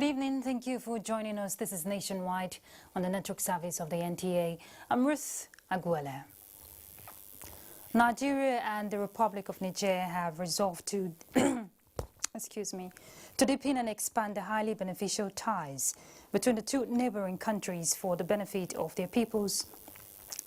Good evening. Thank you for joining us. This is Nationwide on the network service of the NTA. I'm Ruth Aguele. Nigeria and the Republic of Niger have resolved to, to deepen and expand the highly beneficial ties between the two neighboring countries for the benefit of their peoples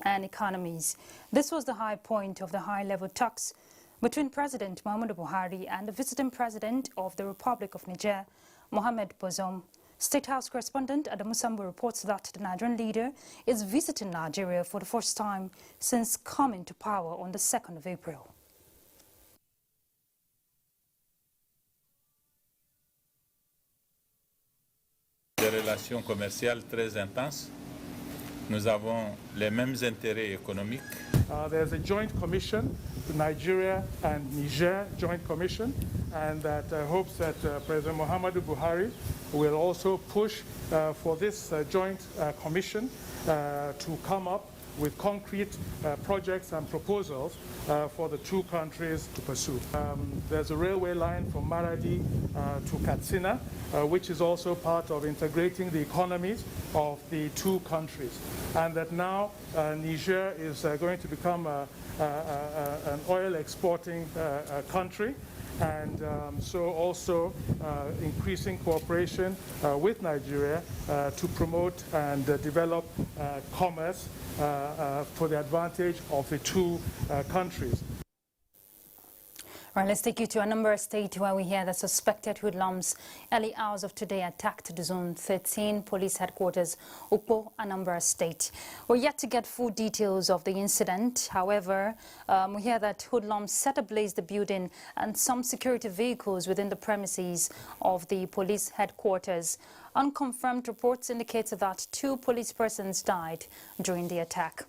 and economies. This was the high point of the high-level talks between President Muhammadu Buhari and the visiting President of the Republic of Niger, Mohamed Bazoum. State House correspondent Adamu Sambo reports that the Nigerian leader is visiting Nigeria for the first time since coming to power on the 2nd of April. Des relations commerciales très intenses. Nous avons les mêmes intérêts économiques. There's a joint commission, the Nigeria and Niger joint commission, and that hopes that President Muhammadu Buhari will also push for this joint commission to come up with concrete projects and proposals for the two countries to pursue. There's a railway line from Maradi to Katsina, which is also part of integrating the economies of the two countries. And that now Niger is going to become an oil exporting country. And so also increasing cooperation with Nigeria to promote and develop commerce for the advantage of the two countries. Right, let's take you to Anambra State, where we hear that suspected hoodlums early hours of today attacked the Zone 13 police headquarters, Ukpo, Anambra State. We're yet to get full details of the incident. However, we hear that hoodlums set ablaze the building and some security vehicles within the premises of the police headquarters. Unconfirmed reports indicate that 2 police persons died during the attack.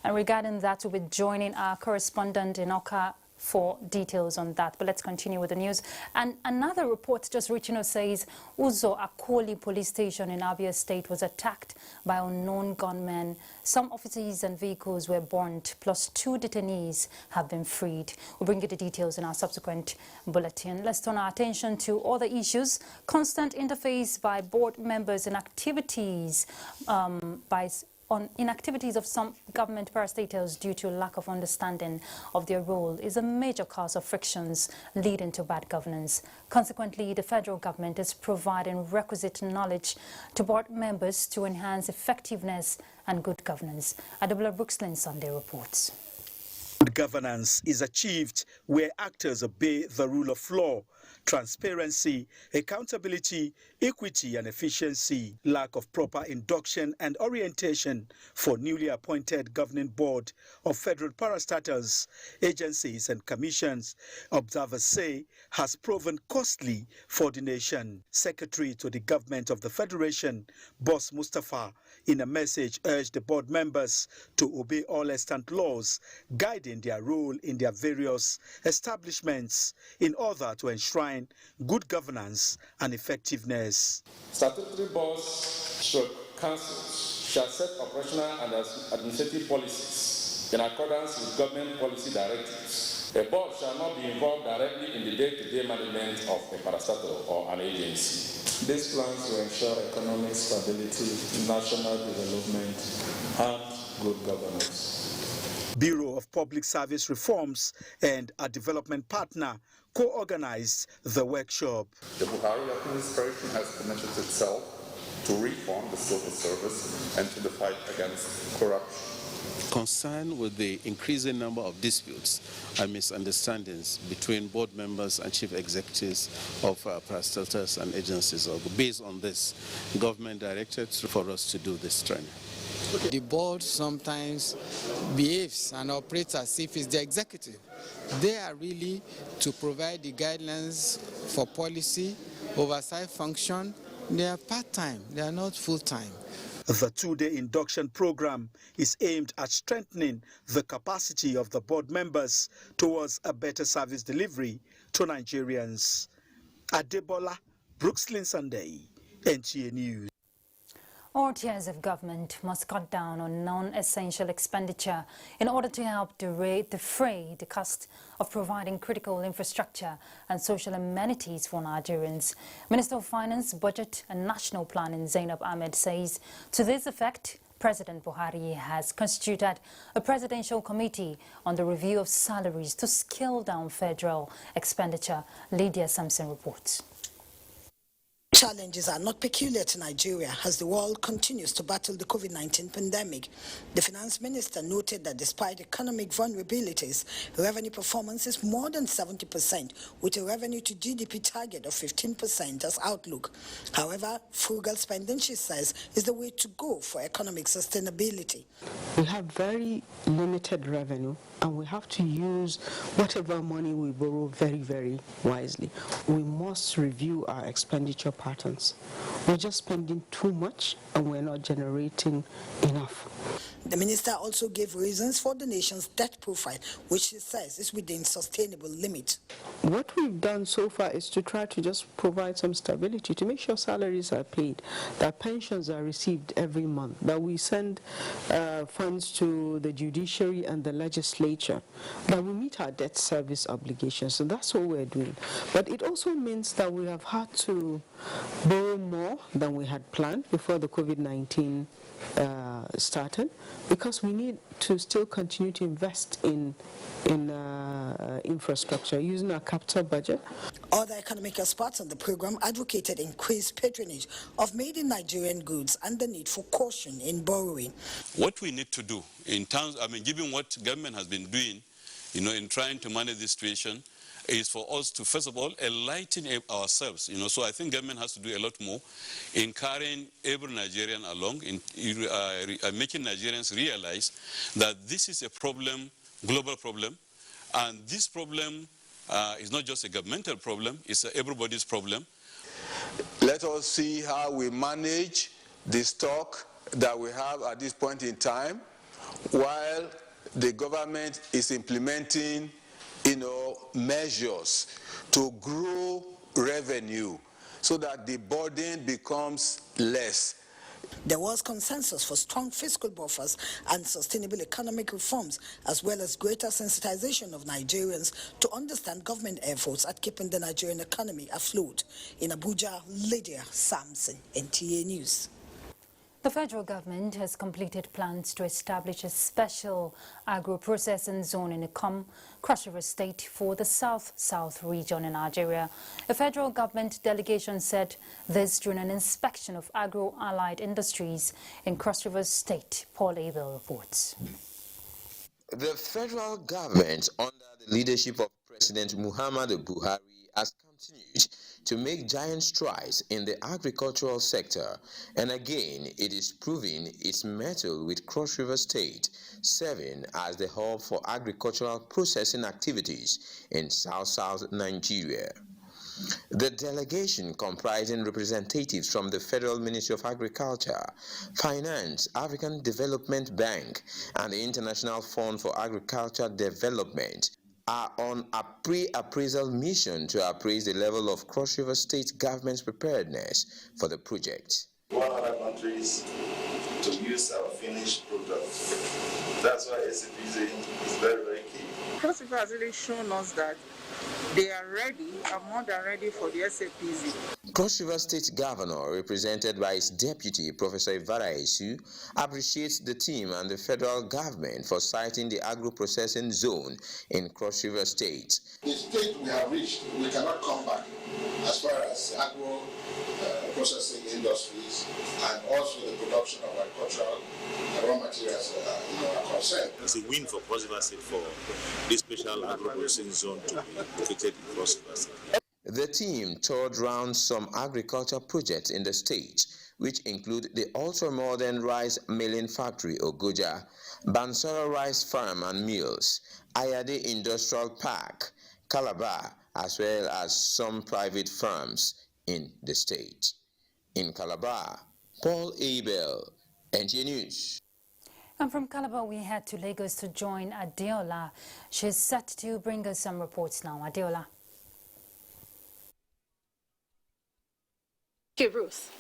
And regarding that, we'll be joining our correspondent in Oka for details on that. But let's continue with the news. And another report just reaching us says Uzo Akoli police station in Abia State was attacked by unknown gunmen. Some offices and vehicles were burnt, plus 2 detainees have been freed. We'll bring you the details in our subsequent bulletin. Let's turn our attention to other issues. Constant interface by board members and activities on inactivities of some government parastatals due to lack of understanding of their role is a major cause of frictions leading to bad governance. Consequently, the federal government is providing requisite knowledge to board members to enhance effectiveness and good governance. Adobla Brookslyn Sunday reports. Good governance is achieved where actors obey the rule of law. Transparency, accountability, equity and efficiency. Lack of proper induction and orientation for newly appointed governing board of federal parastatals, agencies and commissions, observers say, has proven costly for the nation. Secretary to the government of the Federation, Boss Mustafa, in a message urged the board members to obey all extant laws guiding their role in their various establishments in order to enshrine good governance and effectiveness. Statutory boards / councils shall set operational and administrative policies in accordance with government policy directives. A board shall not be involved directly in the day-to-day management of a parastatal or an agency. These plans will ensure economic stability, national development, and good governance. Bureau of Public Service Reforms and a development partner co-organized the workshop. The Buhari administration has committed itself to reform the civil service and to the fight against corruption. Concerned with the increasing number of disputes and misunderstandings between board members and chief executives of parastatals and agencies, based on this, government directed for us to do this training. The board sometimes behaves and operates as if it's the executive. They are really to provide the guidelines for policy, oversight function. They are part-time, they are not full-time. The 2-day induction program is aimed at strengthening the capacity of the board members towards a better service delivery to Nigerians. Adebola Brookslyn Sunday, NTA News. All tiers of government must cut down on non-essential expenditure in order to help defray the cost of providing critical infrastructure and social amenities for Nigerians. Minister of Finance, Budget and National Planning Zainab Ahmed says to this effect, President Buhari has constituted a presidential committee on the review of salaries to scale down federal expenditure. Lydia Sampson reports. Challenges are not peculiar to Nigeria as the world continues to battle the COVID-19 pandemic. The finance minister noted that despite economic vulnerabilities, revenue performance is more than 70%, with a revenue to GDP target of 15% as outlook. However, frugal spending, she says, is the way to go for economic sustainability. We have very limited revenue, and we have to use whatever money we borrow very, very wisely. We must review our expenditure patterns. We're just spending too much and we're not generating enough. The minister also gave reasons for the nation's debt profile, which she says is within sustainable limits. What we've done so far is to try to just provide some stability, to make sure salaries are paid, that pensions are received every month, that we send funds to the judiciary and the legislature, that we meet our debt service obligations. So that's what we're doing. But it also means that we have had to borrow more than we had planned before the COVID-19 started, because we need to still continue to invest in infrastructure using our capital budget. Other economic experts on the program advocated increased patronage of made-in-Nigerian goods and the need for caution in borrowing. What we need to do in terms, given what government has been doing, in trying to manage this situation, is for us to, first of all, enlighten ourselves. So I think government has to do a lot more in carrying every Nigerian along, in making Nigerians realize that this is a problem, global problem, and this problem is not just a governmental problem, it's everybody's problem. Let us see how we manage the stock that we have at this point in time, while the government is implementing measures to grow revenue so that the burden becomes less. There was consensus for strong fiscal buffers and sustainable economic reforms, as well as greater sensitization of Nigerians to understand government efforts at keeping the Nigerian economy afloat. In Abuja, Lydia Sampson, NTA News. The federal government has completed plans to establish a special agro-processing zone in Ikom, Cross River State, for the South-South region in Nigeria. A federal government delegation said this during an inspection of agro-allied industries in Cross River State. Paul Abel reports. The federal government, under the leadership of President Muhammadu Buhari, has continued to make giant strides in the agricultural sector, and again it is proving its mettle with Cross River State, serving as the hub for agricultural processing activities in South-South Nigeria. The delegation, comprising representatives from the Federal Ministry of Agriculture, Finance, African Development Bank, and the International Fund for Agricultural Development, are on a pre-appraisal mission to appraise the level of Cross River State government's preparedness for the project. We want other countries to use our finished product. That's why SAPZ is very, very key. Cross River has really shown us that they are ready and more than ready for the SAPZ. Cross River State Governor, represented by his deputy, Professor Ivara Esu, appreciates the team and the federal government for citing the agro-processing zone in Cross River State. The state we have reached, we cannot come back as far as agro-processing industries and also the production of agricultural raw materials are concerned. It's a win for Cross River State for this special agro-processing zone to be located in Cross River State. The team toured round some agriculture projects in the state, which include the ultra-modern rice milling factory Abuja, Bansora Rice Farm and Mills, Ayade Industrial Park, Calabar, as well as some private farms in the state. In Calabar, Paul Abel, NTA News. And from Calabar, we head to Lagos to join Adeola. She's set to bring us some reports now. Adeola. Thank you, Ruth.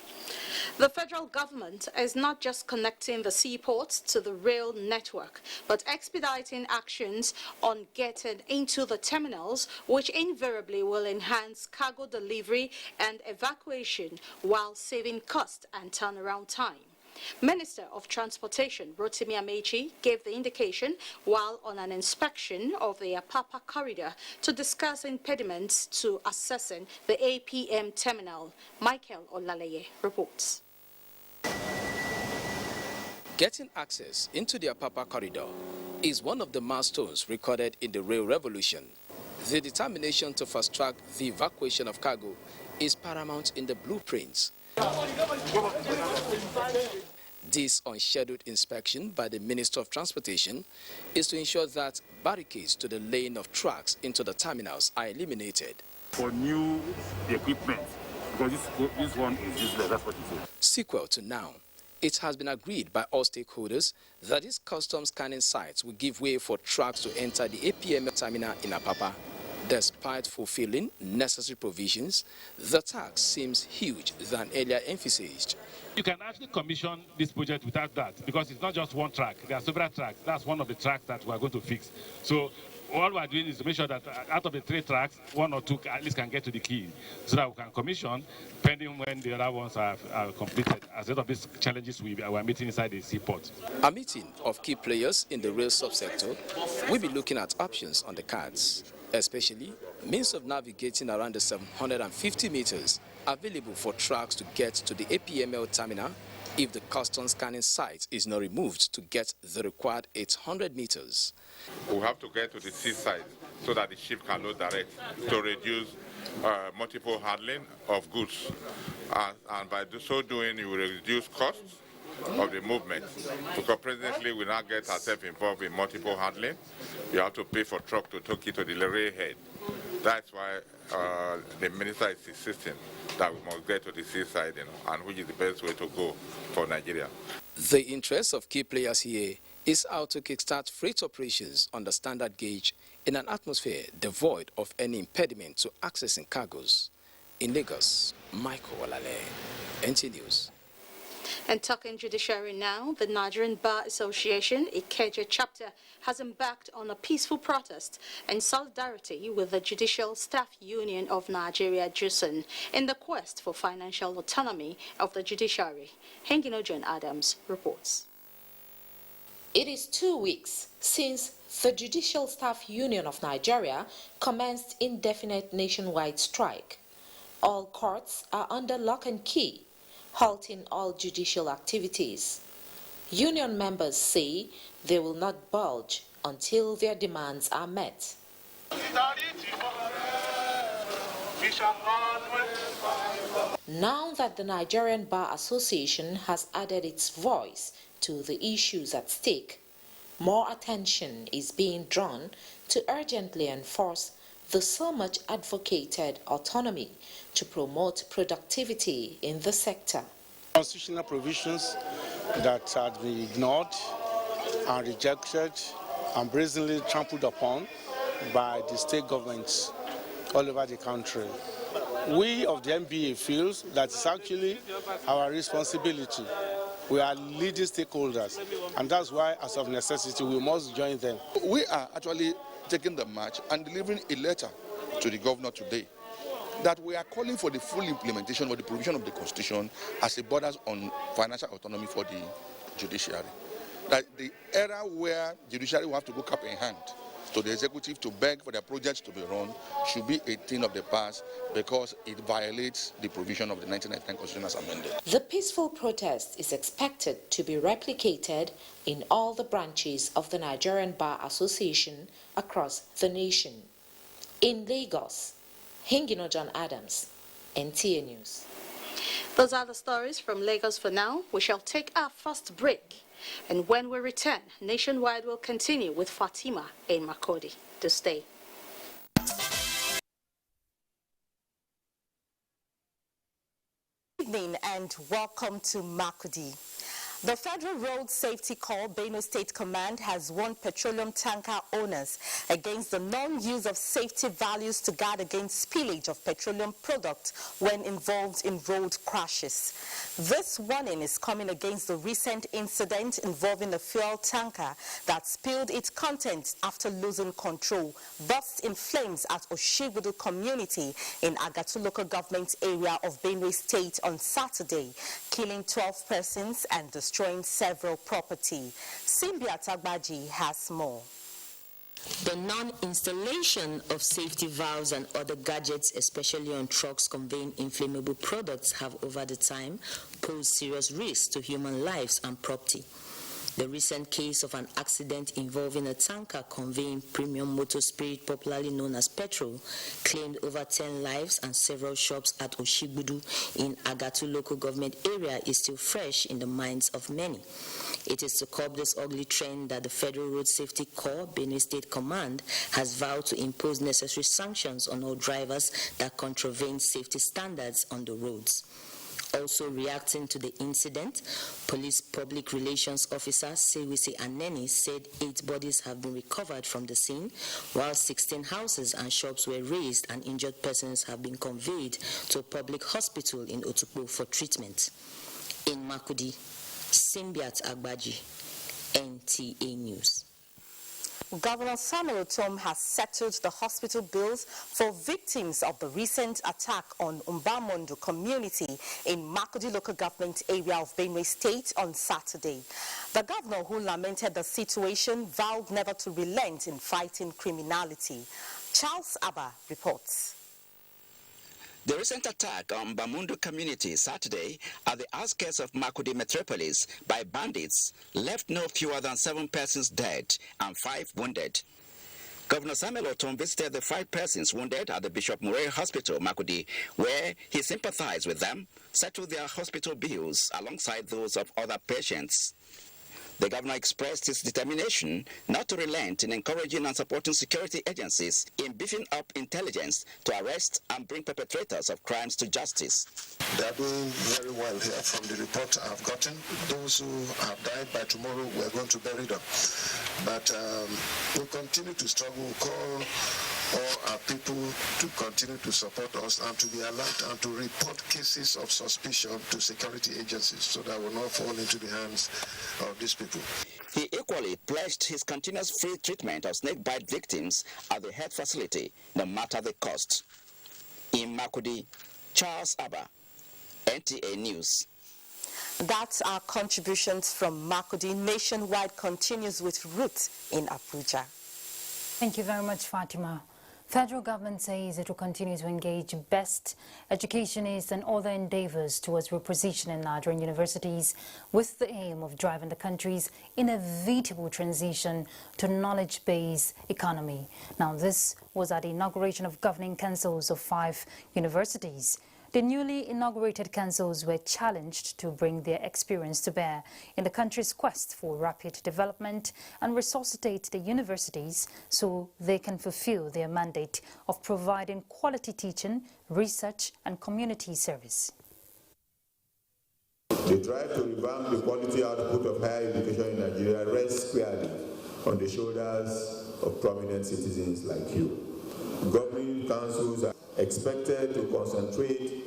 The federal government is not just connecting the seaports to the rail network, but expediting actions on getting into the terminals, which invariably will enhance cargo delivery and evacuation while saving cost and turnaround time. Minister of Transportation Rotimi Amechi gave the indication while on an inspection of the Apapa corridor to discuss impediments to accessing the APM terminal. Michael Olaleye reports. Getting access into the Apapa corridor is one of the milestones recorded in the rail revolution. The determination to fast-track the evacuation of cargo is paramount in the blueprints. This unscheduled inspection by the Minister of Transportation is to ensure that barricades to the lane of trucks into the terminals are eliminated. For new equipment, because this one is useless, that's what he said. Sequel to now, it has been agreed by all stakeholders that these customs scanning sites will give way for trucks to enter the APM terminal in Apapa. Despite fulfilling necessary provisions, the tax seems huge than earlier emphasized. You can actually commission this project without that, because it's not just one track. There are several tracks. That's one of the tracks that we are going to fix. So all we are doing is to make sure that out of the 3 tracks, 1 or 2 at least can get to the quay, so that we can commission, pending when the other ones are completed, as a result of these challenges we are meeting inside the seaport. A meeting of key players in the rail subsector will be looking at options on the cards, especially means of navigating around the 750 meters available for trucks to get to the APML terminal if the customs scanning site is not removed to get the required 800 meters. We have to get to the seaside so that the ship can load direct to reduce multiple handling of goods. And by so doing, you will reduce costs of the movement. Because presently we now get ourselves involved in multiple handling. You have to pay for truck to take it to the railhead. That's why the minister is insisting that we must get to the seaside, and which is the best way to go for Nigeria. The interest of key players here is how to kickstart freight operations on the standard gauge in an atmosphere devoid of any impediment to accessing cargoes. In Lagos, Michael Olaleye, NT News. And talking judiciary now, the Nigerian Bar Association, Ikeja chapter, has embarked on a peaceful protest in solidarity with the Judicial Staff Union of Nigeria, JUSN, in the quest for financial autonomy of the judiciary. Hengino John Adams reports. It is 2 weeks since the Judicial Staff Union of Nigeria commenced indefinite nationwide strike. All courts are under lock and key, halting all judicial activities. Union members say they will not budge until their demands are met. Now that the Nigerian Bar Association has added its voice to the issues at stake, more attention is being drawn to urgently enforce the so much advocated autonomy to promote productivity in the sector. Constitutional provisions that had been ignored and rejected and brazenly trampled upon by the state governments all over the country. We of the MBA feel that it's actually our responsibility. We are leading stakeholders, and that's why, as of necessity, we must join them. We are actually taking the march and delivering a letter to the governor today that we are calling for the full implementation of the provision of the Constitution as it borders on financial autonomy for the judiciary. That the era where judiciary will have to go cap in hand to the executive to beg for their projects to be run should be a thing of the past, because it violates the provision of the 1999 Constitution as amended. The peaceful protest is expected to be replicated in all the branches of the Nigerian Bar Association across the nation. In Lagos, Hengino John Adams, NTA News. Those are the stories from Lagos for now. We shall take our first break. And when we return, Nationwide will continue with Fatima in Makurdi. To stay. Good evening and welcome to Makurdi. The Federal Road Safety Corps, Benue State Command, has warned petroleum tanker owners against the non-use of safety values to guard against spillage of petroleum products when involved in road crashes. This warning is coming against the recent incident involving a fuel tanker that spilled its contents after losing control, burst in flames at Oshigudu community in Agatu local government area of Benue State on Saturday, killing 12 persons and destroying several property. Simbiat Agbaji has more. The non-installation of safety valves and other gadgets, especially on trucks conveying inflammable products, have over the time posed serious risks to human lives and property. The recent case of an accident involving a tanker conveying premium motor spirit, popularly known as petrol, claimed over 10 lives and several shops at Oshigudu in Agatu local government area is still fresh in the minds of many. It is to curb this ugly trend that the Federal Road Safety Corps, Benue State Command, has vowed to impose necessary sanctions on all drivers that contravene safety standards on the roads. Also reacting to the incident, Police Public Relations Officer Sewisi Aneni said 8 bodies have been recovered from the scene, while 16 houses and shops were razed and injured persons have been conveyed to a public hospital in Otukpo for treatment. In Makudi, Simbiat Agbaji, NTA News. Governor Samuel Tom has settled the hospital bills for victims of the recent attack on Umbamondo community in Makudi local government area of Benue State on Saturday. The governor, who lamented the situation, vowed never to relent in fighting criminality. Charles Abba reports. The recent attack on Bamundu community Saturday at the outskirts of Makudi metropolis by bandits left no fewer than 7 persons dead and 5 wounded. Governor Samuel Otom visited the 5 persons wounded at the Bishop Murray Hospital, Makudi, where he sympathized with them, settled their hospital bills alongside those of other patients. The governor expressed his determination not to relent in encouraging and supporting security agencies in beefing up intelligence to arrest and bring perpetrators of crimes to justice. They are doing very well here from the report I've gotten. Those who have died, by tomorrow we're going to bury them. But we'll continue to struggle, call all our people to continue to support us and to be alert and to report cases of suspicion to security agencies so that will not fall into the hands of these people. He equally pledged his continuous free treatment of snake bite victims at the health facility, no matter the cost. In Makudi, Charles Abba, NTA News. That's our contributions from Makudi. Nationwide continues with Ruth in Abuja. Thank you very much, Fatima. Federal government says it will continue to engage best educationists and other endeavors towards repositioning Nigerian universities with the aim of driving the country's inevitable transition to knowledge-based economy. Now, this was at the inauguration of governing councils of 5 universities. The newly inaugurated councils were challenged to bring their experience to bear in the country's quest for rapid development and resuscitate the universities so they can fulfill their mandate of providing quality teaching, research and community service. The drive to revamp the quality output of higher education in Nigeria rests squarely on the shoulders of prominent citizens like you. Governing councils are expected to concentrate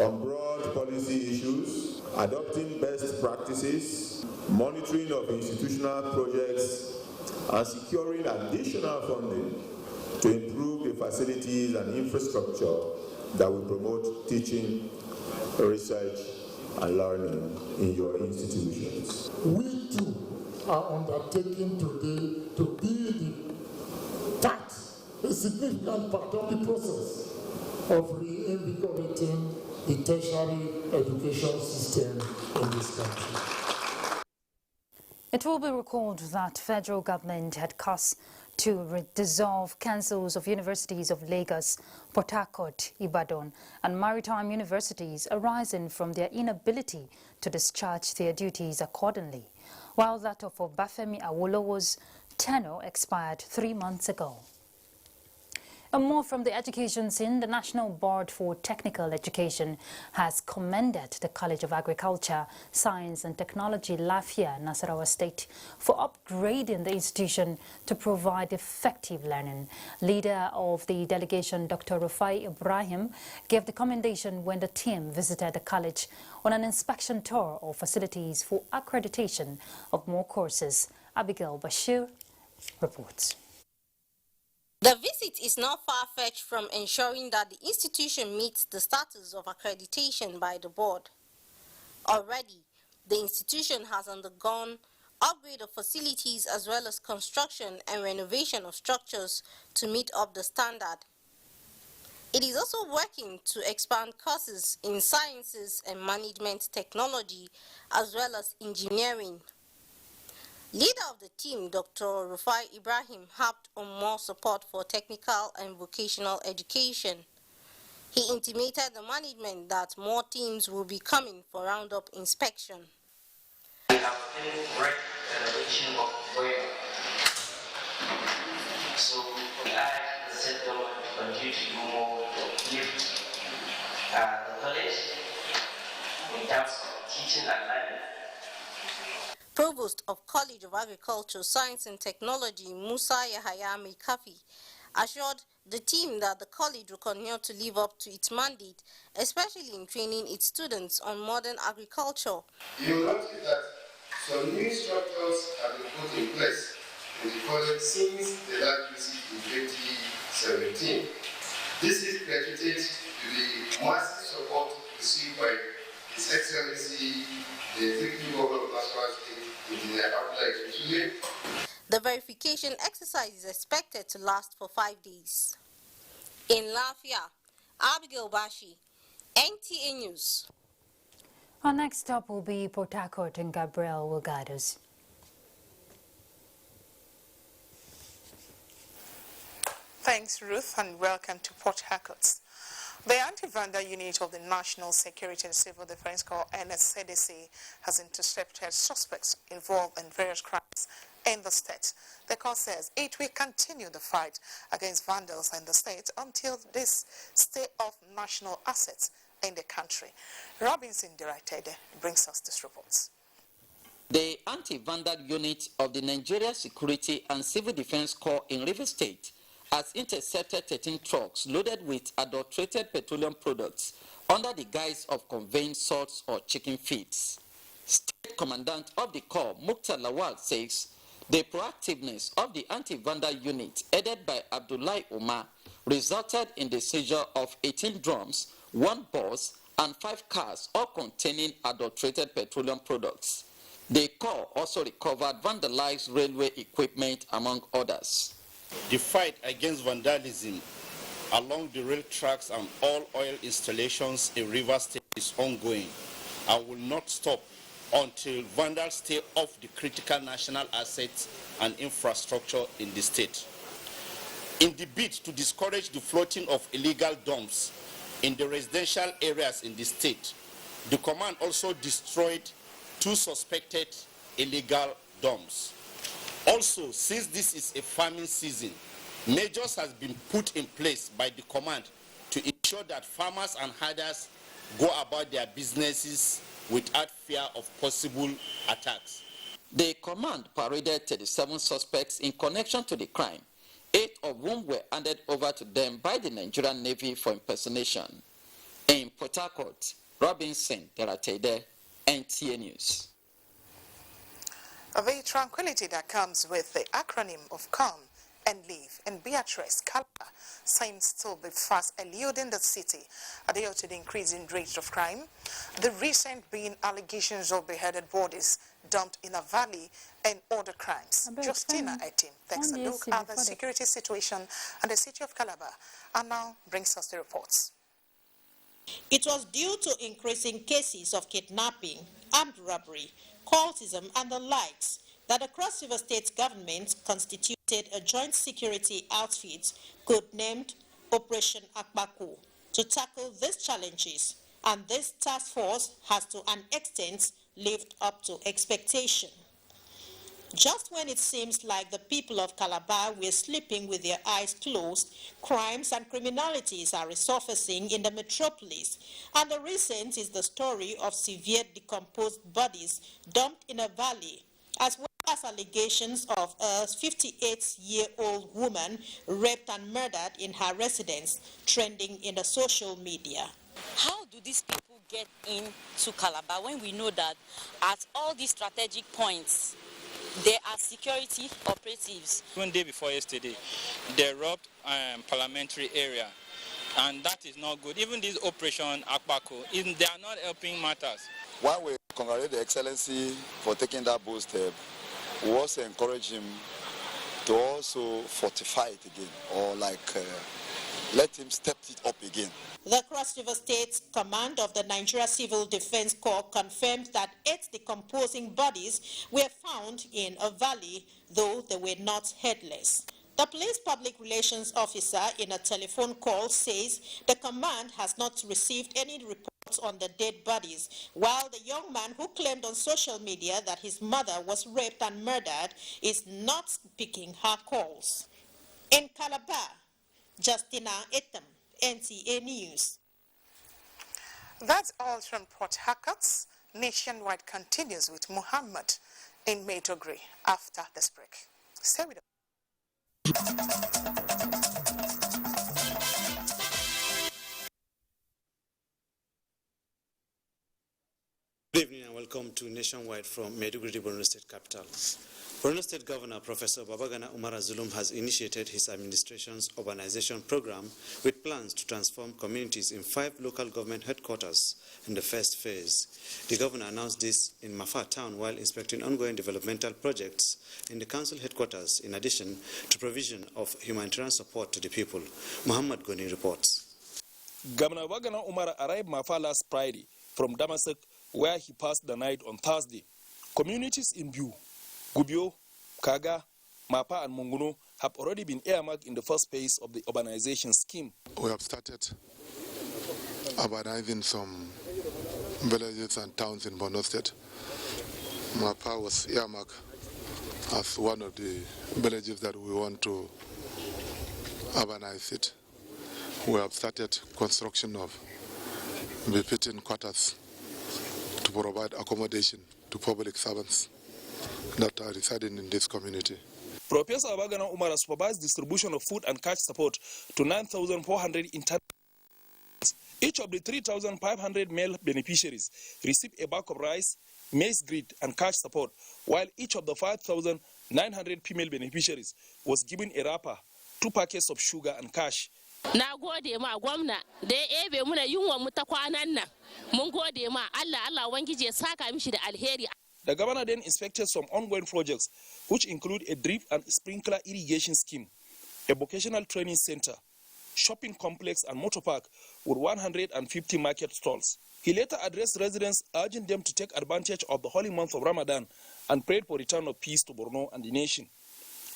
on broad policy issues, adopting best practices, monitoring of institutional projects, and securing additional funding to improve the facilities and infrastructure that will promote teaching, research, and learning in your institutions. We too are undertaking today to be a significant part of the process of reinvigorating the tertiary education system in this country. It will be recalled that federal government had cast to dissolve councils of universities of Lagos, Port Harcourt, Ibadan and maritime universities arising from their inability to discharge their duties accordingly, while that of Obafemi Awolowo's tenure expired 3 months ago. And more from the education scene, the National Board for Technical Education has commended the College of Agriculture, Science and Technology, Lafia, Nasarawa State, for upgrading the institution to provide effective learning. Leader of the delegation, Dr. Rufai Ibrahim, gave the commendation when the team visited the college on an inspection tour of facilities for accreditation of more courses. Abigail Bashir reports. The visit is not far-fetched from ensuring that the institution meets the status of accreditation by the board. Already, the institution has undergone upgrade of facilities as well as construction and renovation of structures to meet up the standard. It is also working to expand courses in sciences and management technology as well as engineering. Leader of the team, Dr. Rufai Ibrahim, harped on more support for technical and vocational education. He intimated the management that more teams will be coming for roundup inspection. We have been great reaching of where. So we ask the state government to continue to do more to lift the college in terms of teaching and learning. Provost of College of Agriculture, Science and Technology, Musa Yahaya Mikafi, assured the team that the college will continue to live up to its mandate, especially in training its students on modern agriculture. You will notice that some new structures have been put in place in the college since the last visit in 2017. This is credited to the massive support received by His Excellency, the Executive Governor of Nasarawa State, Engineer Abuja. The verification exercise is expected to last for 5 days. In Lafia, Abigail Bashi, NTA News. Our next stop will be Port Harcourt, and Gabriel will guide us. Thanks, Ruth, and welcome to Port Harcourt. The anti-vandal unit of the National Security and Civil Defense Corps, NSCDC, has intercepted suspects involved in various crimes in the state. The Corps says it will continue the fight against vandals in the state until this stay off national assets in the country. Robinson directed brings us this report. The anti-vandal unit of the Nigeria Security and Civil Defense Corps in Rivers State has intercepted 13 trucks loaded with adulterated petroleum products under the guise of conveying salt or chicken feeds. State Commandant of the Corps, Mukhtar Lawal, says the proactiveness of the anti-vandal unit, headed by Abdullahi Umar, resulted in the seizure of 18 drums, 1 bus, and 5 cars, all containing adulterated petroleum products. The Corps also recovered vandalized railway equipment, among others. The fight against vandalism along the rail tracks and all oil installations in Rivers State is ongoing and will not stop until vandals stay off the critical national assets and infrastructure in the state. In the bid to discourage the floating of illegal dumps in the residential areas in the state, the command also destroyed 2 suspected illegal dumps. Also, since this is a farming season, measures have been put in place by the command to ensure that farmers and herders go about their businesses without fear of possible attacks. The command paraded 37 suspects in connection to the crime, 8 of whom were handed over to them by the Nigerian Navy for impersonation. In Port Harcourt, Robinson Teratede, NTA News. The tranquility that comes with the acronym of calm and live in Beatrice, Calabar, seems to be fast eluding the city due to the increasing rate of crime, the recent being allegations of beheaded bodies dumped in a valley, and other crimes. Justina Etim takes a look at the security situation in the city of Calabar and now brings us the reports. It was due to increasing cases of kidnapping, armed robbery, cultism, and the likes that the Cross River State government constituted a joint security outfit codenamed Operation Akbaku to tackle these challenges, and this task force has to an extent lived up to expectation. Just when it seems like the people of Calabar were sleeping with their eyes closed, crimes and criminalities are resurfacing in the metropolis. And the recent is the story of severe decomposed bodies dumped in a valley, as well as allegations of a 58-year-old woman raped and murdered in her residence, trending in the social media. How do these people get into Calabar when we know that at all these strategic points, there are security operatives? One day before yesterday, they robbed parliamentary area, and that is not good. Even this operation Akbako, they are not helping matters. While we congratulate the Excellency for taking that bold step, we also encourage him to also fortify it again, or let him step it up again. The Cross River State Command of the Nigeria Civil Defense Corps confirmed that 8 decomposing bodies were found in a valley, though they were not headless. The police public relations officer in a telephone call says the command has not received any reports on the dead bodies, while the young man who claimed on social media that his mother was raped and murdered is not picking her calls. In Calabar, Justina Etam, NTA News. That's all from Port Harcourt. Nationwide continues with Muhammad in Maiduguri after this break. Stay with us. Good evening and welcome to Nationwide from Maiduguri, Borno State capital. Borno State Governor Professor Babagana Umar Zulum has initiated his administration's urbanization program with plans to transform communities in 5 local government headquarters in the first phase. The governor announced this in Mafa town while inspecting ongoing developmental projects in the council headquarters, in addition to provision of humanitarian support to the people. Muhammad Goni reports. Governor Babagana Umar arrived Mafa last Friday from Damasak, where he passed the night on Thursday. Communities in Biu, Gubio, Kaga, Mapa and Munguno have already been earmarked in the first phase of the urbanization scheme. We have started urbanizing some villages and towns in Borno State. Mapa was earmarked as one of the villages that we want to urbanize it. We have started construction of befitting quarters to provide accommodation to public servants that are residing in this community. Professor Babagana Umar supervised distribution of food and cash support to 9,400 interns. Each of the 3,500 male beneficiaries received a bag of rice, maize grit, and cash support, while each of the 5,900 female beneficiaries was given a wrapper, 2 packets of sugar, and cash. Na gode ma gwamna da ya ebe muna yunwa mu ta kwanan nan. Mun gode ma Allah wangije ya saka mishi da alheri. The governor then inspected some ongoing projects, which include a drip and sprinkler irrigation scheme, a vocational training center, shopping complex and motor park with 150 market stalls. He later addressed residents, urging them to take advantage of the holy month of Ramadan and prayed for return of peace to Borno and the nation.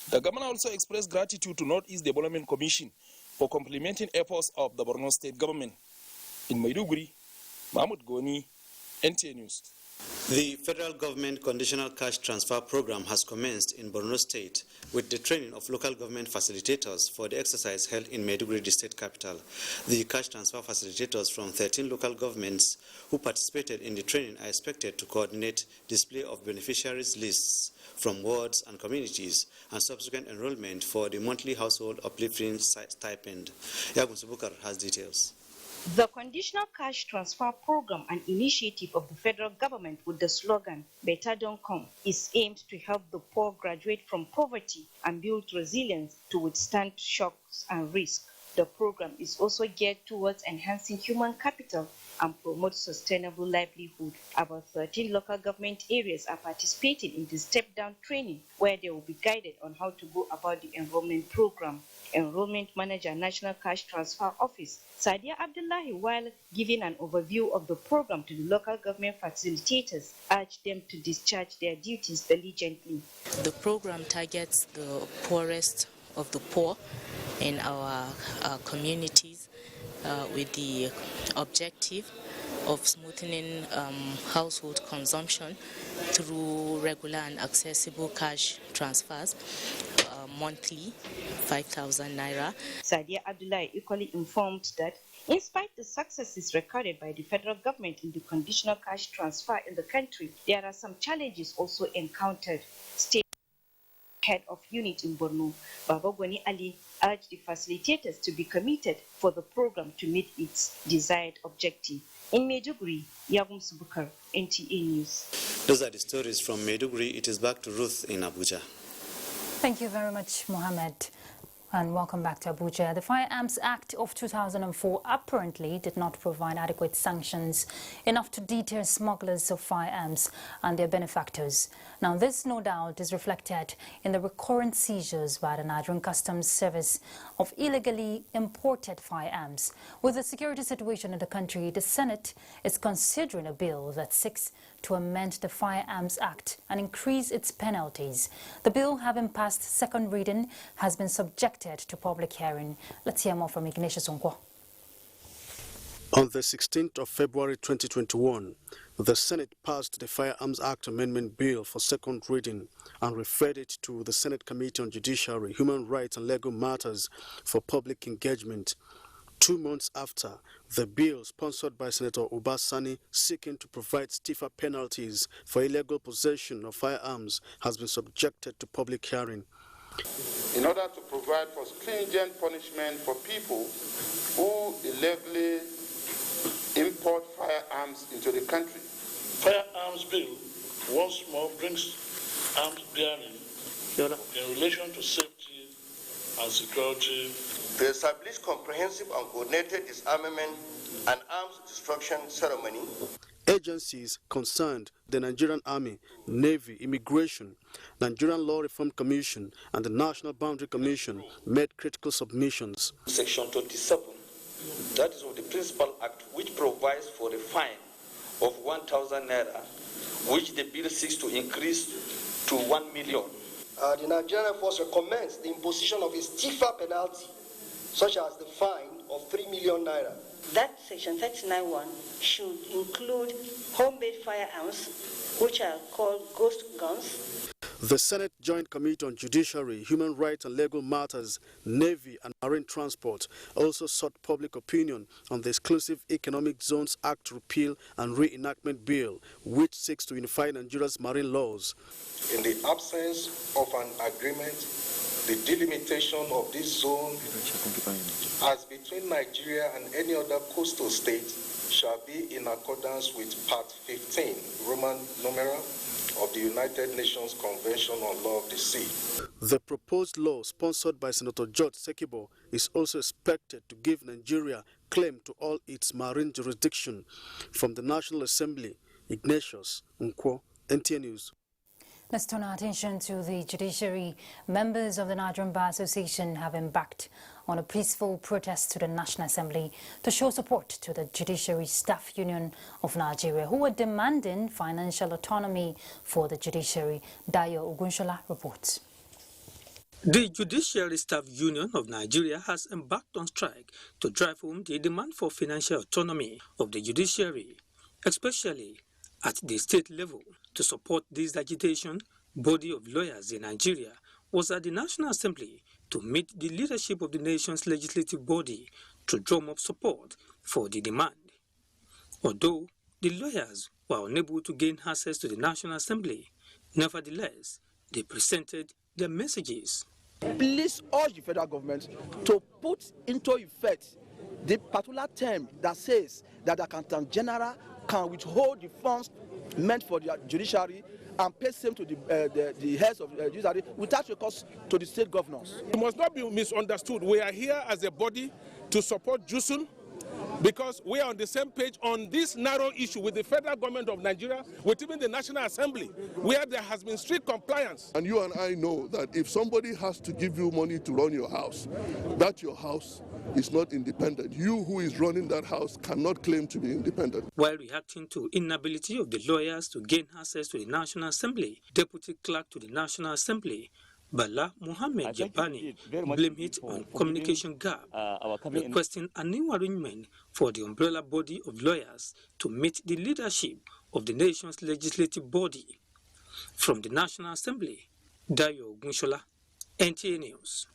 The governor also expressed gratitude to Northeast Development Commission for complementing efforts of the Borno State government. In Maiduguri, Mahmoud Goni, NTA News. The federal government conditional cash transfer program has commenced in Borno State with the training of local government facilitators for the exercise held in Maiduguri, the state capital. The cash transfer facilitators from 13 local governments who participated in the training are expected to coordinate display of beneficiaries lists from wards and communities and subsequent enrollment for the monthly household uplifting stipend. Yagun Subukar has details. The Conditional Cash Transfer Program, an initiative of the federal government with the slogan, Better Don't Come, is aimed to help the poor graduate from poverty and build resilience to withstand shocks and risks. The program is also geared towards enhancing human capital and promote sustainable livelihood. About 13 local government areas are participating in the step-down training, where they will be guided on how to go about the enrollment program. Enrollment Manager, National Cash Transfer Office, Sadia Abdullahi, while giving an overview of the program to the local government facilitators, urged them to discharge their duties diligently. The program targets the poorest of the poor in our communities with the objective of smoothing household consumption through regular and accessible cash transfers monthly, 5,000 naira. Sadia Abdullahi equally informed that in spite of the successes recorded by the federal government in the conditional cash transfer in the country, there are some challenges also encountered. State head of unit in Borno, Babagwani Ali, urged the facilitators to be committed for the program to meet its desired objective. In Maiduguri, Yagum Subukar, NTA News. Those are the stories from Maiduguri. It is back to Ruth in Abuja. Thank you very much, Mohammed. And welcome back to Abuja. The Firearms Act of 2004 apparently did not provide adequate sanctions enough to deter smugglers of firearms and their benefactors. Now, this no doubt is reflected in the recurrent seizures by the Nigerian Customs Service of illegally imported firearms. With the security situation in the country, the Senate is considering a bill that seeks to amend the Firearms Act and increase its penalties. The bill, having passed second reading, has been subjected to public hearing. Let's hear more from Ignatius Onkwo. On the 16th of February 2021, the Senate passed the Firearms Act Amendment Bill for second reading and referred it to the Senate Committee on Judiciary, Human Rights and Legal Matters for public engagement. 2 months after, the bill, sponsored by Senator Obasani, seeking to provide stiffer penalties for illegal possession of firearms, has been subjected to public hearing. In order to provide for stringent punishment for people who illegally import firearms into the country. Firearms bill once more brings arms bearing in relation to safety and security. To establish comprehensive and coordinated disarmament and arms destruction ceremony. Agencies concerned, the Nigerian Army, Navy, Immigration, Nigerian Law Reform Commission, and the National Boundary Commission made critical submissions. Section 27, that is of the Principal Act, which provides for a fine of 1,000 naira, which the bill seeks to increase to 1 million. The Nigerian Force recommends the imposition of a stiffer penalty, such as the fine of 3 million naira. That section 39(1) should include homemade firearms, which are called ghost guns. The Senate Joint Committee on Judiciary, Human Rights and Legal Matters, Navy and Marine Transport also sought public opinion on the Exclusive Economic Zones Act Repeal and Reenactment Bill, which seeks to unify Nigeria's marine laws. In the absence of an agreement, the delimitation of this zone as between Nigeria and any other coastal state shall be in accordance with Part 15, Roman numeral, of the United Nations Convention on Law of the Sea. The proposed law, sponsored by Senator George Sekibo, is also expected to give Nigeria claim to all its marine jurisdiction. From the National Assembly, Ignatius Nkwo, NTA News. Let's turn our attention to the judiciary. Members of the Nigerian Bar Association have embarked on a peaceful protest to the National Assembly to show support to the Judiciary Staff Union of Nigeria, who are demanding financial autonomy for the judiciary. Dayo Ogunshola reports. The Judiciary Staff Union of Nigeria has embarked on strike to drive home the demand for financial autonomy of the judiciary, especially at the state level. To support this agitation, body of lawyers in Nigeria was at the National Assembly to meet the leadership of the nation's legislative body to drum up support for the demand. Although the lawyers were unable to gain access to the National Assembly, nevertheless, they presented their messages. Please urge the federal government to put into effect the particular term that says that the Accountant General can withhold the funds meant for the judiciary and pay same to the heads of the judiciary without recourse to the state governors. It must not be misunderstood. We are here as a body to support JUSUN because we are on the same page on this narrow issue with the federal government of Nigeria, with even the National Assembly, where there has been strict compliance. And you and I know that if somebody has to give you money to run your house, that your house is not independent. You who is running that house cannot claim to be independent. While reacting to inability of the lawyers to gain access to the National Assembly, Deputy Clerk to the National Assembly, Bala Mohammed Jabani blamed it on communication gap, requesting a new arrangement for the umbrella body of lawyers to meet the leadership of the nation's legislative body. From the National Assembly, Dayo Gunshola, NTA News.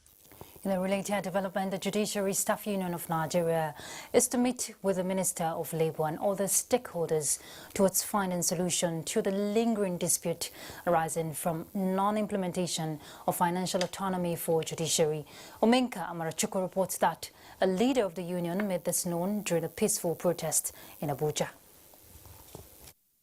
In a related development, the Judiciary Staff Union of Nigeria is to meet with the Minister of Labour and other stakeholders towards finding a solution to the lingering dispute arising from non-implementation of financial autonomy for judiciary. Omenka Amarachuku reports that a leader of the union made this known during a peaceful protest in Abuja.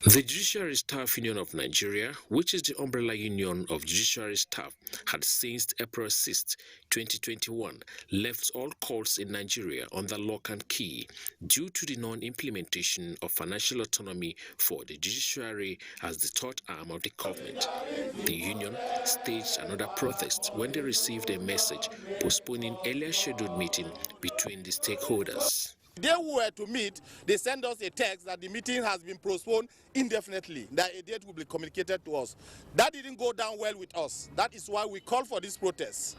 The Judiciary Staff Union of Nigeria, which is the umbrella union of judiciary staff, had since April 6, 2021, left all courts in Nigeria under lock and key due to the non-implementation of financial autonomy for the judiciary as the third arm of the government. The union staged another protest when they received a message postponing earlier scheduled meeting between the stakeholders. The day we were to meet, they sent us a text that the meeting has been postponed indefinitely, that a date will be communicated to us. That didn't go down well with us. That is why we called for this protest.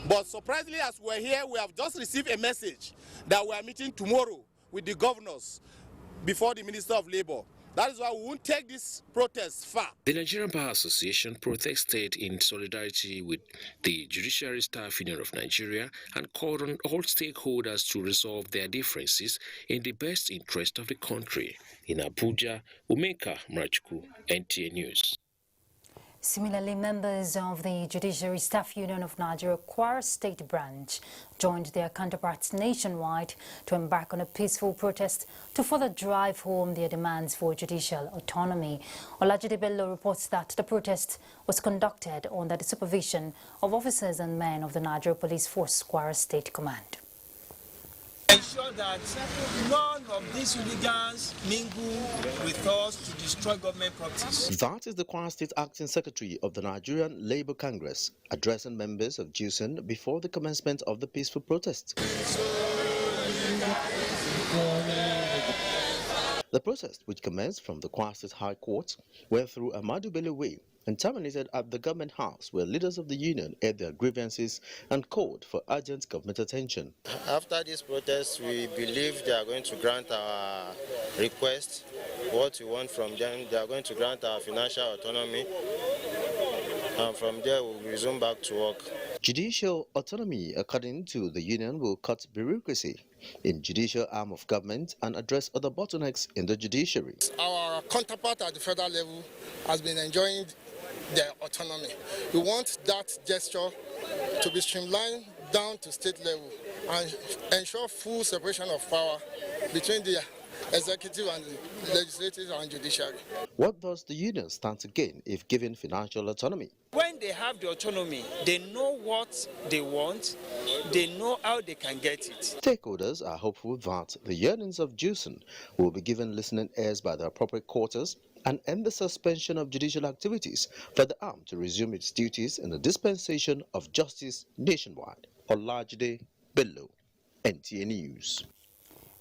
But surprisingly, as we're here, we have just received a message that we are meeting tomorrow with the governors before the Minister of Labour. That is why we won't take this protest far. The Nigerian Bar Association protested in solidarity with the Judiciary Staff Union of Nigeria and called on all stakeholders to resolve their differences in the best interest of the country. In Abuja, Umeka Mrachuku, NTA News. Similarly, members of the Judiciary Staff Union of Nigeria Kwara State Branch joined their counterparts nationwide to embark on a peaceful protest to further drive home their demands for judicial autonomy. Olajide Bello reports that the protest was conducted under the supervision of officers and men of the Nigeria Police Force Kwara State Command. Ensure that none of these hooligans mingle with us to destroy government properties. That is the Kwara State Acting Secretary of the Nigerian Labour Congress addressing members of JUSN before the commencement of the peaceful protest. The protest, which commenced from the Kwara State High Court, went through Ahmadu Bello Way and terminated at the Government House, where leaders of the union aired their grievances and called for urgent government attention. After this protest, we believe they are going to grant our request, what we want from them. They are going to grant our financial autonomy, and from there we'll resume back to work. Judicial autonomy, according to the union, will cut bureaucracy in judicial arm of government and address other bottlenecks in the judiciary. Our counterpart at the federal level has been enjoying their autonomy. We want that gesture to be streamlined down to state level and ensure full separation of power between the executive and the legislative and judiciary. What does the union stand to gain if given financial autonomy? When they have the autonomy, they know what they want, they know how they can get it. Stakeholders are hopeful that the yearnings of JUSN will be given listening ears by the appropriate quarters and end the suspension of judicial activities for the arm to resume its duties in the dispensation of justice nationwide. Olajide Bello, NTA News.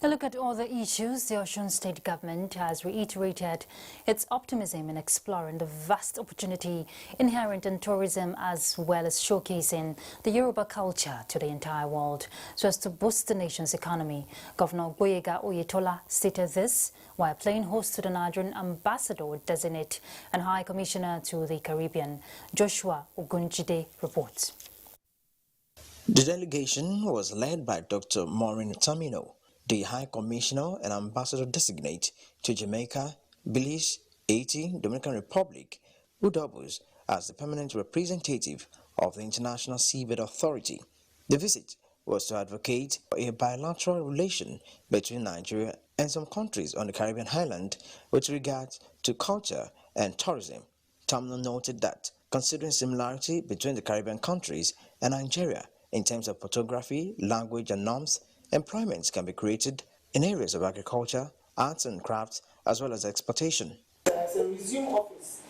A look at other issues. The Osun State government has reiterated its optimism in exploring the vast opportunity inherent in tourism, as well as showcasing the Yoruba culture to the entire world so as to boost the nation's economy. Governor Gboyega Oyetola stated this while playing host to the Nigerian ambassador designate and High Commissioner to the Caribbean. Joshua Ogunjide reports. The delegation was led by Dr. Maureen Tamino, the High Commissioner and Ambassador Designate to Jamaica, Belize, Haiti, Dominican Republic, who doubles as the permanent representative of the International Seabed Authority. The visit was to advocate for a bilateral relation between Nigeria and some countries on the Caribbean island with regard to culture and tourism. Tamino noted that, considering similarity between the Caribbean countries and Nigeria in terms of photography, language and norms, employment can be created in areas of agriculture, arts and crafts, as well as exportation. As a resume office,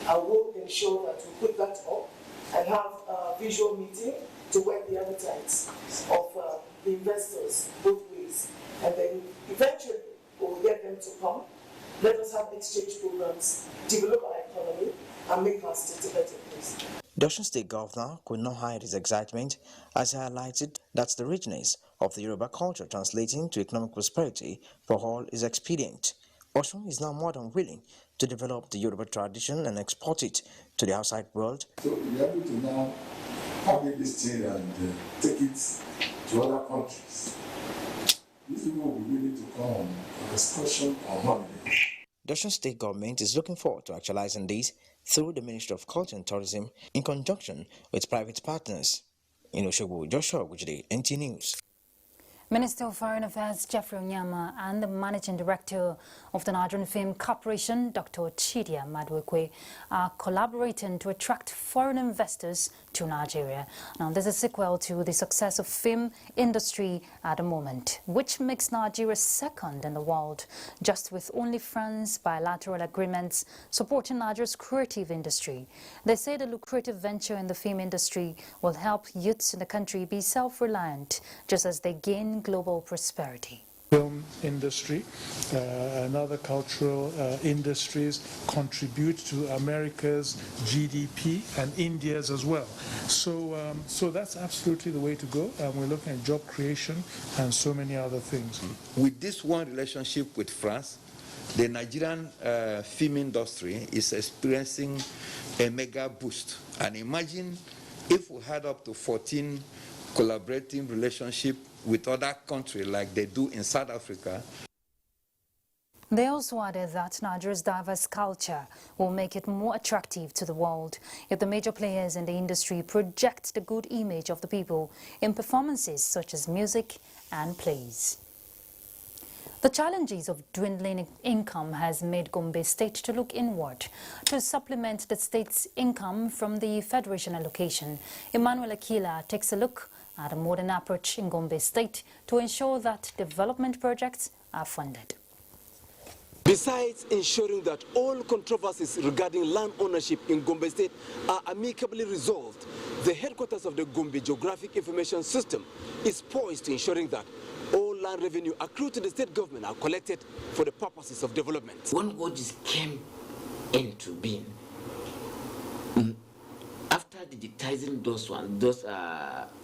I will ensure that we put that up and have a visual meeting to whet the appetites of the investors both ways. And then eventually we'll get them to come. Let us have exchange programs, develop our economy, and make our state a better place. Osun State Governor could not hide his excitement as he highlighted that the richness of the Yoruba culture translating to economic prosperity for all is expedient. Osun is now more than willing to develop the Yoruba tradition and export it to the outside world. So we are able to now package this thing and take it to other countries. These people will be willing to come on excursion or holiday. The Osun State government is looking forward to actualizing this through the Ministry of Culture and Tourism in conjunction with private partners. In Osogbo, Joshua Wujide, NT News. Minister of Foreign Affairs Jeffrey Onyama and the Managing Director of the Nigerian Film Corporation, Dr. Chidia Madwekwe, are collaborating to attract foreign investors to Nigeria. Now, this is a sequel to the success of film industry at the moment, which makes Nigeria second in the world, just with only France's bilateral agreements supporting Nigeria's creative industry. They say the lucrative venture in the film industry will help youths in the country be self-reliant, just as they gain global prosperity. Film industry and other cultural industries contribute to America's GDP and India's as well. So that's absolutely the way to go. And we're looking at job creation and so many other things. With this one relationship with France, the Nigerian film industry is experiencing a mega boost. And imagine if we had up to 14 collaborating relationships with other countries like they do in South Africa. They also added that Nigeria's diverse culture will make it more attractive to the world if the major players in the industry project the good image of the people in performances such as music and plays. The challenges of dwindling income has made Gombe State to look inward to supplement the state's income from the Federation allocation. Emmanuel Akila takes a look at a modern approach in Gombe State to ensure that development projects are funded. Besides ensuring that all controversies regarding land ownership in Gombe State are amicably resolved, the headquarters of the Gombe Geographic Information System is poised to ensuring that all land revenue accrued to the state government are collected for the purposes of development. When Gorges came into being, after digitizing those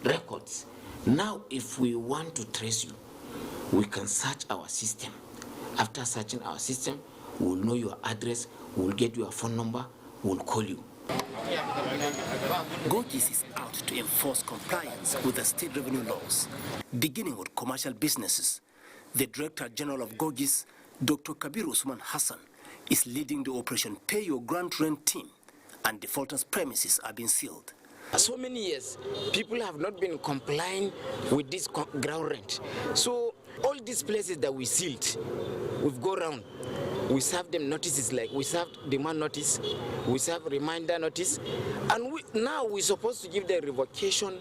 records, now if we want to trace you, we can search our system. After searching our system, we'll know your address, we'll get your phone number, we'll call you. Gorges is out to enforce compliance with the state revenue laws, beginning with commercial businesses. The Director General of Gorges, Dr. Kabir Usman Hassan, is leading the Operation Pay Your Grant Rent team, and defaulters' premises are being sealed. So many years, people have not been complying with this ground rent. So all these places that we sealed, we've gone around. We serve them notices, like we served demand notice, we serve reminder notice, and now we're supposed to give the revocation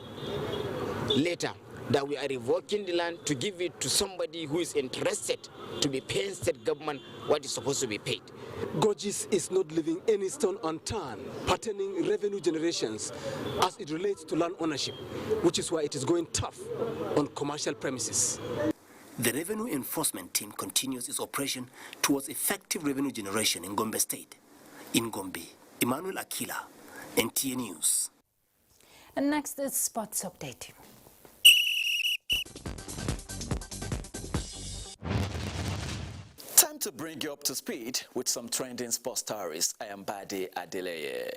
letter that we are revoking the land to give it to somebody who is interested to be paying state government what is supposed to be paid. Gorges is not leaving any stone unturned pertaining revenue generations as it relates to land ownership, which is why it is going tough on commercial premises. The Revenue Enforcement Team continues its operation towards effective revenue generation in Gombe State. In Gombe, Emmanuel Akila, NTA News. And next is Sports Update. Time to bring you up to speed with some trending sports stories. I am Bade Adeleye.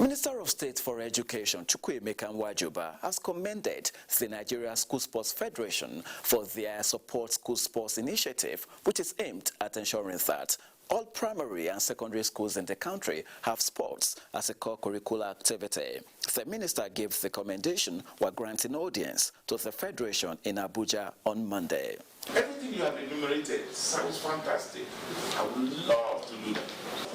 Minister of State for Education, Chukwuemeka Nwajuba, has commended the Nigeria School Sports Federation for their Support School Sports initiative, which is aimed at ensuring that all primary and secondary schools in the country have sports as a core curricular activity. The minister gave the commendation while granting audience to the Federation in Abuja on Monday. Everything you have enumerated sounds fantastic. I would love to do that.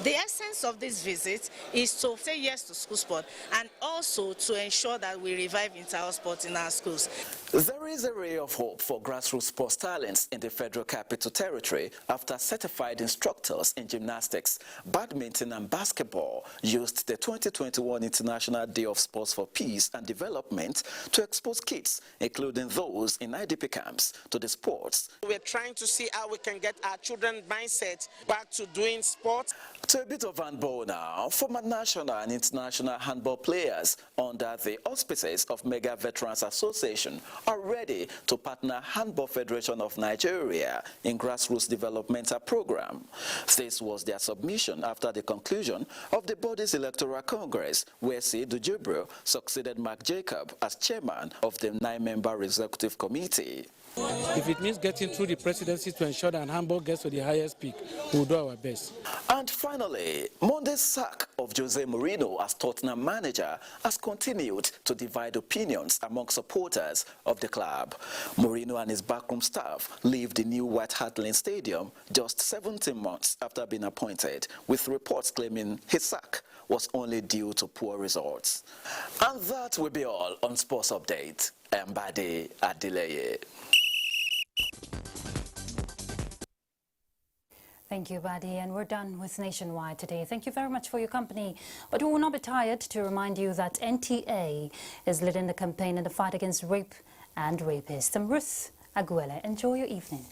The essence of this visit is to say yes to school sport and also to ensure that we revive inter-house sports in our schools. There is a ray of hope for grassroots sports talents in the Federal Capital Territory after certified instructors in gymnastics, badminton and basketball used the 2021 International Day of Sports for Peace and Development to expose kids, including those in IDP camps, to the sports. We're trying to see how we can get our children's mindset back to doing sports. To a bit of handball now. Former national and international handball players under the auspices of Mega Veterans Association are ready to partner Handball Federation of Nigeria in grassroots developmental program. This was their submission after the conclusion of the body's electoral congress, where Seydou Jibril succeeded Mark Jacob as chairman of the 9-member executive committee. If it means getting through the presidency to ensure that handball gets to the highest peak, we'll do our best. And finally, Monday's sack of Jose Mourinho as Tottenham manager has continued to divide opinions among supporters of the club. Mourinho and his backroom staff leave the new White Hart Lane Stadium just 17 months after being appointed, with reports claiming his sack was only due to poor results. And that will be all on Sports Update. I am Bade Adeleye. Thank you, Badi, and we're done with Nationwide today. Thank you very much for your company. But we will not be tired to remind you that NTA is leading the campaign in the fight against rape and rapists. I'm Ruth Aguele. Enjoy your evening.